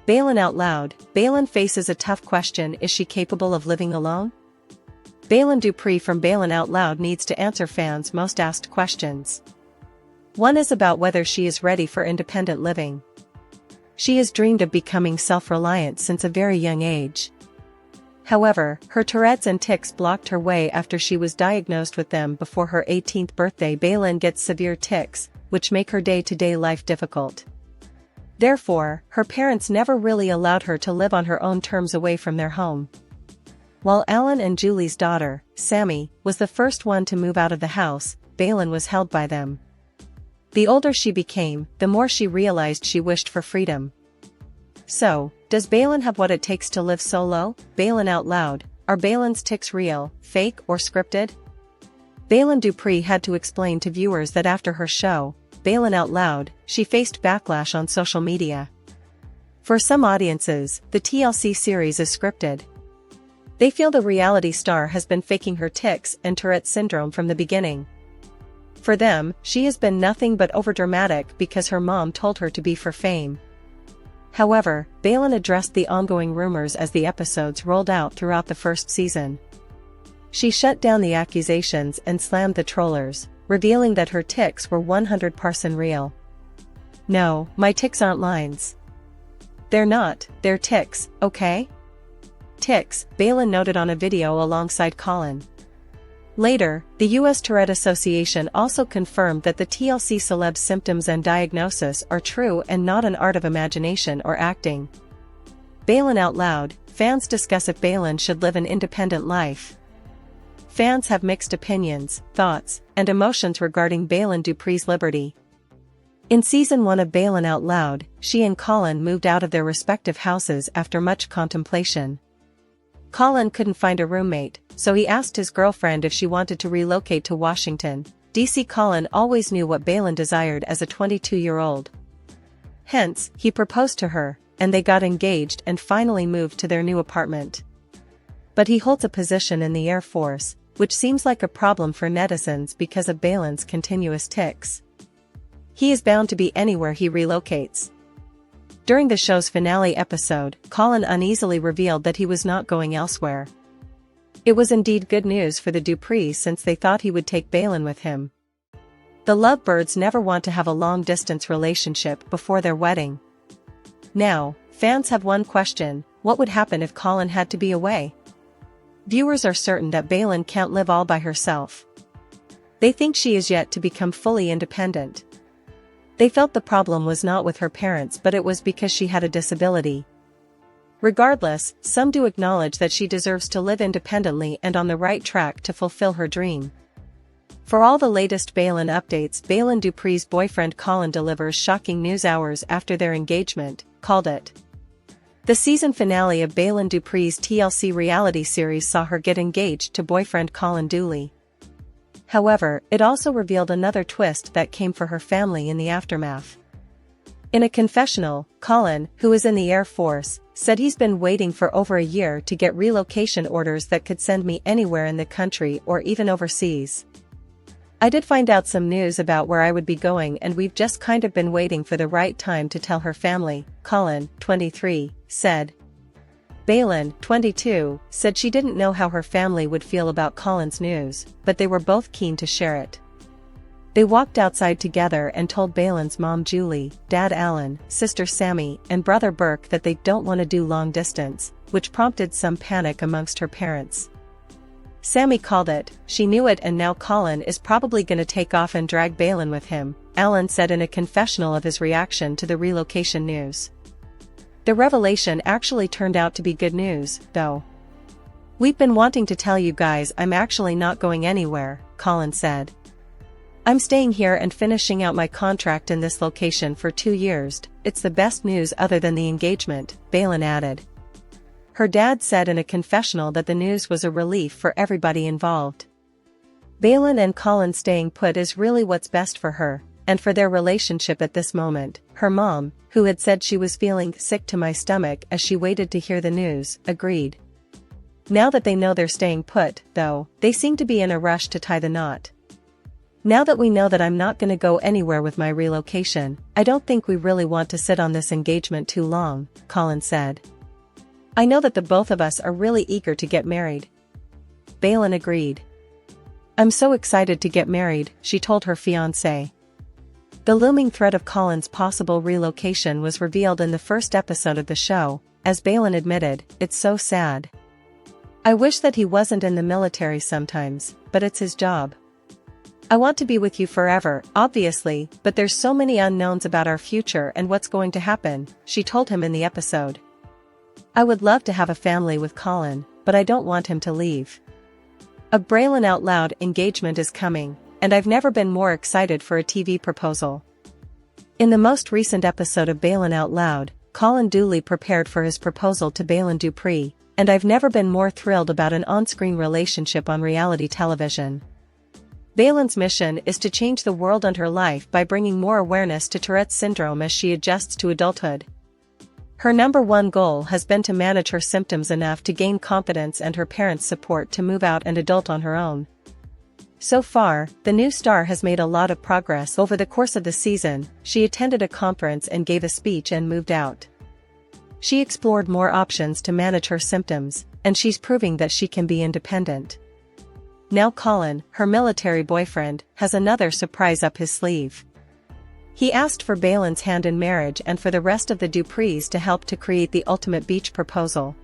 Baylin Out Loud, Baylen faces a tough question: is she capable of living alone? Baylen Dupree from Baylin Out Loud needs to answer fans' most asked questions. One is about whether she is ready for independent living. She has dreamed of becoming self-reliant since a very young age. However, her Tourette's and tics blocked her way after she was diagnosed with them before her 18th birthday. Baylen gets severe tics, which make her day-to-day life difficult. Therefore, her parents never really allowed her to live on her own terms away from their home. While Alan and Julie's daughter, Sammy, was the first one to move out of the house, Baylen was held by them. The older she became, the more she realized she wished for freedom. So, does Baylen have what it takes to live solo? Baylin Out Loud, are Baylen's tics real, fake, or scripted? Baylen Dupree had to explain to viewers that after her show, Baylin Out Loud, she faced backlash on social media. For some audiences, the TLC series is scripted. They feel the reality star has been faking her tics and Tourette syndrome from the beginning. For them, she has been nothing but overdramatic because her mom told her to be for fame. However, Baylen addressed the ongoing rumors as the episodes rolled out throughout the first season. She shut down the accusations and slammed the trollers, revealing that her tics were 100% real. "No, my tics aren't lines. They're not, they're tics, okay? Tics," Baylen noted on a video alongside Colin. Later, the US Tourette Association also confirmed that the TLC celeb's symptoms and diagnosis are true and not an art of imagination or acting. Baylin Out Loud, fans discuss if Baylen should live an independent life. Fans have mixed opinions, thoughts, and emotions regarding Baylen Dupree's liberty. In Season 1 of Baylin Out Loud, she and Colin moved out of their respective houses after much contemplation. Colin couldn't find a roommate, so he asked his girlfriend if she wanted to relocate to Washington, D.C. Colin always knew what Baylen desired as a 22-year-old. Hence, he proposed to her, and they got engaged and finally moved to their new apartment. But he holds a position in the Air Force, which seems like a problem for netizens because of Baylen's continuous tics. He is bound to be anywhere he relocates. During the show's finale episode, Colin uneasily revealed that he was not going elsewhere. It was indeed good news for the Duprees since they thought he would take Baylen with him. The lovebirds never want to have a long-distance relationship before their wedding. Now, fans have one question: what would happen if Colin had to be away? Viewers are certain that Baylen can't live all by herself. They think she is yet to become fully independent. They felt the problem was not with her parents but it was because she had a disability. Regardless, some do acknowledge that she deserves to live independently and on the right track to fulfill her dream. For all the latest Baylen updates, Baylen Dupree's boyfriend Colin delivers shocking news hours after their engagement, called it. The season finale of Baylen Dupree's TLC reality series saw her get engaged to boyfriend Colin Dooley. However, it also revealed another twist that came for her family in the aftermath. In a confessional, Colin, who is in the Air Force, said he's been waiting for over a year to get relocation orders that could send me anywhere in the country or even overseas. "I did find out some news about where I would be going and we've just kind of been waiting for the right time to tell her family," Colin, 23, said. Baylen, 22, said she didn't know how her family would feel about Colin's news, but they were both keen to share it. They walked outside together and told Baylen's mom Julie, dad Alan, sister Sammy, and brother Burke that they don't want to do long distance, which prompted some panic amongst her parents. Sammy called it, "She knew it and now Colin is probably gonna take off and drag Baylen with him," Alan said in a confessional of his reaction to the relocation news. The revelation actually turned out to be good news, though. "We've been wanting to tell you guys I'm actually not going anywhere," Colin said. "I'm staying here and finishing out my contract in this location for 2 years. It's the best news other than the engagement," Baylen added. Her dad said in a confessional that the news was a relief for everybody involved. Baylen and Colin staying put is really what's best for her, and for their relationship at this moment. Her mom, who had said she was feeling sick to my stomach as she waited to hear the news, agreed. Now that they know they're staying put, though, they seem to be in a rush to tie the knot. Now that we know that I'm not gonna go anywhere with my relocation, I don't think we really want to sit on this engagement too long, Colin said. I know that the both of us are really eager to get married. Baylen agreed. I'm so excited to get married, she told her fiancé. The looming threat of Colin's possible relocation was revealed in the first episode of the show. As Baylen admitted, it's so sad. I wish that he wasn't in the military sometimes, but it's his job. I want to be with you forever, obviously, but there's so many unknowns about our future and what's going to happen, she told him in the episode. I would love to have a family with Colin, but I don't want him to leave. A Baylenout Out Loud engagement is coming, and I've never been more excited for a TV proposal. In the most recent episode of Baylenout Out Loud, Colin Dooley prepared for his proposal to Baylen Dupree, and I've never been more thrilled about an on-screen relationship on reality television. Baylen's mission is to change the world and her life by bringing more awareness to Tourette's syndrome as she adjusts to adulthood. Her number one goal has been to manage her symptoms enough to gain confidence and her parents' support to move out and adult on her own. So far, the new star has made a lot of progress over the course of the season. She attended a conference and gave a speech and moved out. She explored more options to manage her symptoms, and she's proving that she can be independent. Now Colin, her military boyfriend, has another surprise up his sleeve. He asked for Baylen's hand in marriage and for the rest of the Duprees to help to create the ultimate beach proposal.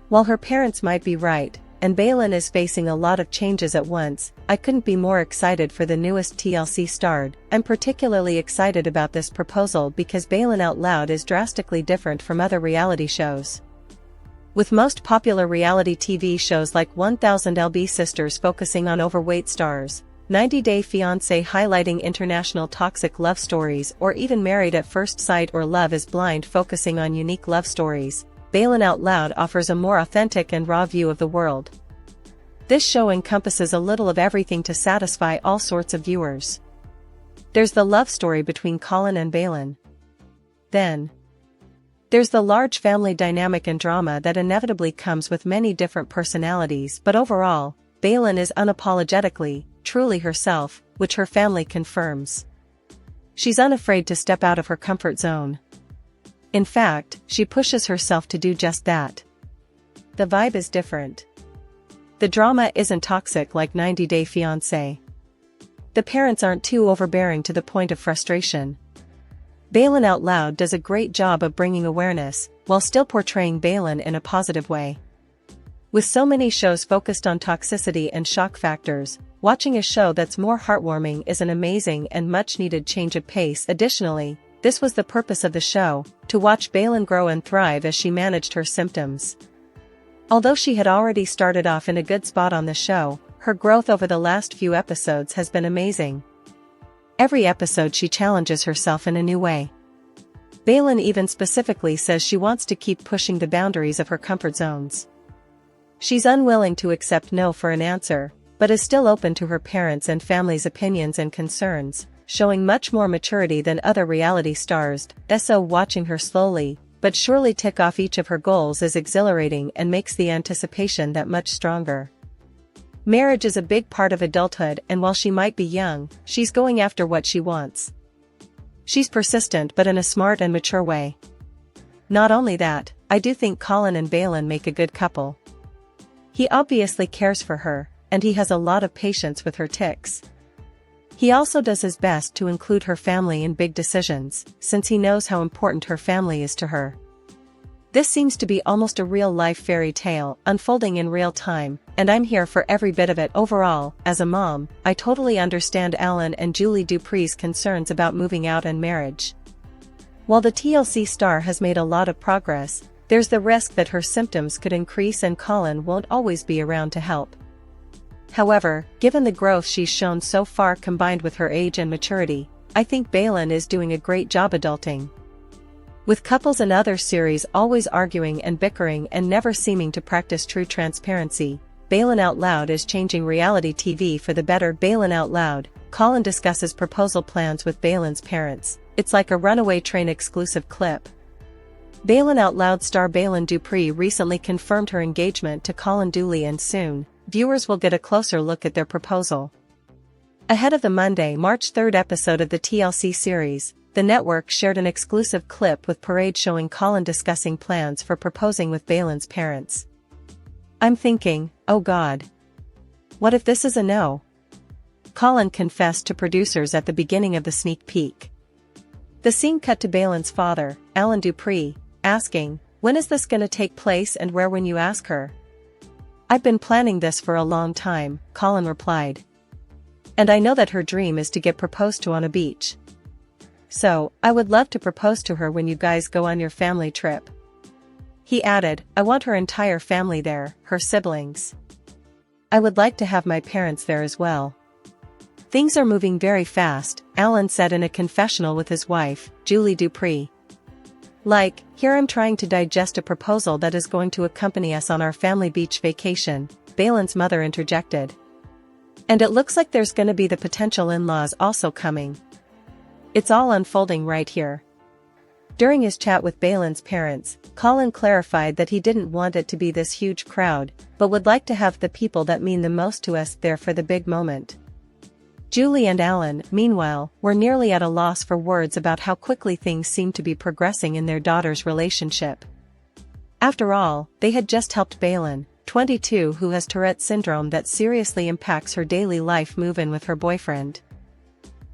While her parents might be right, and Baylen is facing a lot of changes at once, I couldn't be more excited for the newest TLC star. I'm particularly excited about this proposal because Baylenout Out Loud is drastically different from other reality shows. With most popular reality TV shows like 1000 LB Sisters focusing on overweight stars, 90 Day Fiancé highlighting international toxic love stories, or even Married at First Sight or Love is Blind focusing on unique love stories, Baylenout Out Loud offers a more authentic and raw view of the world. This show encompasses a little of everything to satisfy all sorts of viewers. There's the love story between Colin and Baylen. Then there's the large family dynamic and drama that inevitably comes with many different personalities, but overall, Baylen is unapologetically, truly herself, which her family confirms. She's unafraid to step out of her comfort zone. In fact, she pushes herself to do just that. The vibe is different. The drama isn't toxic like 90 Day Fiancé. The parents aren't too overbearing to the point of frustration. Baylenout Out Loud does a great job of bringing awareness, while still portraying Baylen in a positive way. With so many shows focused on toxicity and shock factors, watching a show that's more heartwarming is an amazing and much-needed change of pace. Additionally, this was the purpose of the show, to watch Baylen grow and thrive as she managed her symptoms. Although she had already started off in a good spot on the show, her growth over the last few episodes has been amazing. Every episode she challenges herself in a new way. Baylen even specifically says she wants to keep pushing the boundaries of her comfort zones. She's unwilling to accept no for an answer, but is still open to her parents' and family's opinions and concerns, showing much more maturity than other reality stars. So watching her slowly, but surely tick off each of her goals is exhilarating and makes the anticipation that much stronger. Marriage is a big part of adulthood, and while she might be young, she's going after what she wants. She's persistent but in a smart and mature way. Not only that, I do think Colin and Baylen make a good couple. He obviously cares for her, and he has a lot of patience with her tics. He also does his best to include her family in big decisions, since he knows how important her family is to her. This seems to be almost a real-life fairy tale, unfolding in real time, and I'm here for every bit of it. Overall, as a mom, I totally understand Alan and Julie Dupree's concerns about moving out and marriage. While the TLC star has made a lot of progress, there's the risk that her symptoms could increase and Colin won't always be around to help. However, given the growth she's shown so far combined with her age and maturity, I think Baylen is doing a great job adulting. With couples in other series always arguing and bickering and never seeming to practice true transparency, Baylenout Out Loud is changing reality TV for the better. Baylenout Out Loud, Colin discusses proposal plans with Baylen's parents. It's like a runaway train exclusive clip. Baylenout Out Loud star Baylen Dupree recently confirmed her engagement to Colin Dooley, and soon, viewers will get a closer look at their proposal. Ahead of the Monday, March 3rd episode of the TLC series, the network shared an exclusive clip with Parade showing Colin discussing plans for proposing with Baylen's parents. "I'm thinking, oh God. What if this is a no?" Colin confessed to producers at the beginning of the sneak peek. The scene cut to Baylen's father, Alana Dupree, asking, "When is this gonna take place and where when you ask her?" "I've been planning this for a long time," Colin replied. "And I know that her dream is to get proposed to on a beach. So, I would love to propose to her when you guys go on your family trip." He added, "I want her entire family there, her siblings. I would like to have my parents there as well." "Things are moving very fast," Alan said in a confessional with his wife, Julie Dupree. "Like, here I'm trying to digest a proposal that is going to accompany us on our family beach vacation," Baylen's mother interjected. "And it looks like there's gonna be the potential in-laws also coming. It's all unfolding right here." During his chat with Baylen's parents, Colin clarified that he didn't want it to be this huge crowd, but would like to have the people that mean the most to us there for the big moment. Julie and Alan, meanwhile, were nearly at a loss for words about how quickly things seemed to be progressing in their daughter's relationship. After all, they had just helped Baylen, 22, who has Tourette syndrome that seriously impacts her daily life, move in with her boyfriend.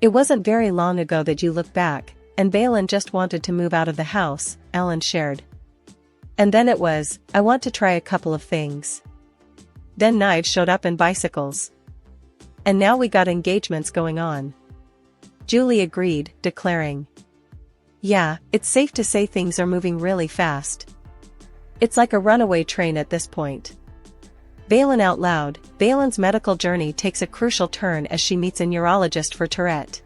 "It wasn't very long ago that you look back, and Baylen just wanted to move out of the house," Alan shared. "And then it was, I want to try a couple of things. Then knives showed up and bicycles. And now we got engagements going on." Julie agreed, declaring, "Yeah, it's safe to say things are moving really fast. It's like a runaway train at this point." Baylin Out Loud, Baylen's medical journey takes a crucial turn as she meets a neurologist for Tourette.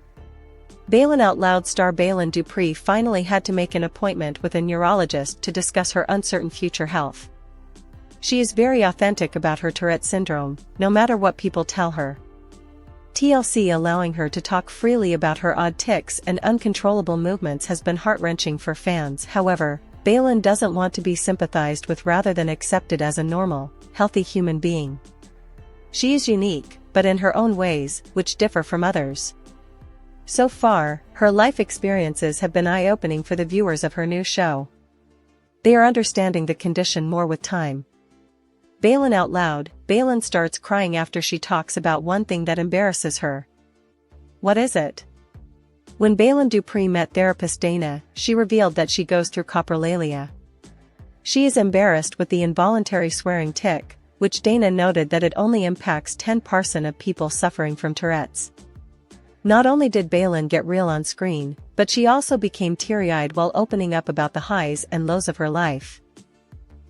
Baylin Out Loud star Baylen Dupree finally had to make an appointment with a neurologist to discuss her uncertain future health. She is very authentic about her Tourette syndrome, no matter what people tell her. TLC allowing her to talk freely about her odd tics and uncontrollable movements has been heart-wrenching for fans. However, Baylen doesn't want to be sympathized with rather than accepted as a normal, healthy human being. She is unique, but in her own ways, which differ from others. So far, her life experiences have been eye-opening for the viewers of her new show. They are understanding the condition more with time. Baylin Out Loud, Baylen starts crying after she talks about one thing that embarrasses her. What is it? When Baylen Dupree met therapist Dana, she revealed that she goes through coprolalia. She is embarrassed with the involuntary swearing tic, which Dana noted that it only impacts 10% of people suffering from Tourette's. Not only did Baylen get real on screen, but she also became teary-eyed while opening up about the highs and lows of her life.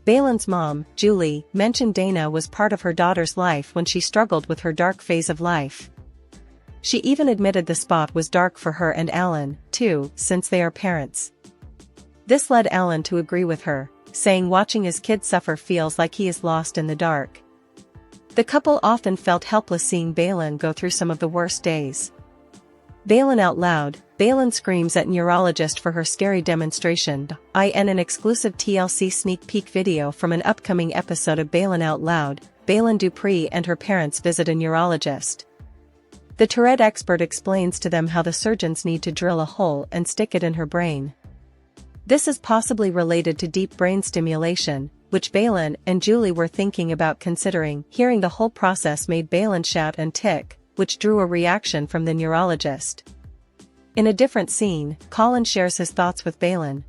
Baylen's mom, Julie, mentioned Dana was part of her daughter's life when she struggled with her dark phase of life. She even admitted the spot was dark for her and Alan, too, since they are parents. This led Alan to agree with her, saying watching his kid suffer feels like he is lost in the dark. The couple often felt helpless seeing Baylen go through some of the worst days. Baylin Out Loud, Baylen screams at neurologist for her scary demonstration. In an exclusive TLC sneak peek video from an upcoming episode of Baylin Out Loud, Baylen Dupree and her parents visit a neurologist. The Tourette expert explains to them how the surgeons need to drill a hole and stick it in her brain. This is possibly related to deep brain stimulation, which Baylen and Julie were thinking about considering. Hearing the whole process made Baylen shout and tic, which drew a reaction from the neurologist. In a different scene, Colin shares his thoughts with Baylen.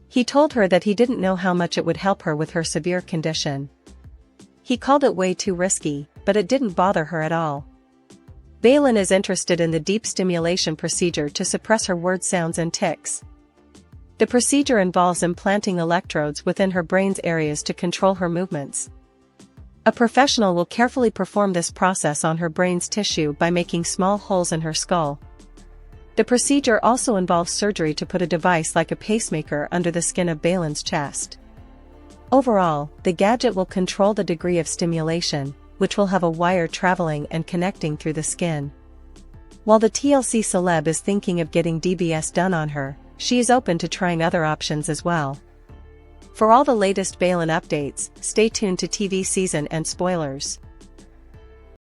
He told her that he didn't know how much it would help her with her severe condition. He called it way too risky, but it didn't bother her at all. Baylen is interested in the deep stimulation procedure to suppress her word sounds and tics. The procedure involves implanting electrodes within her brain's areas to control her movements. A professional will carefully perform this process on her brain's tissue by making small holes in her skull. The procedure also involves surgery to put a device like a pacemaker under the skin of Baylen's chest. Overall, the gadget will control the degree of stimulation, which will have a wire traveling and connecting through the skin. While the TLC celeb is thinking of getting DBS done on her, she is open to trying other options as well. For all the latest Baylen updates, stay tuned to TV season and spoilers.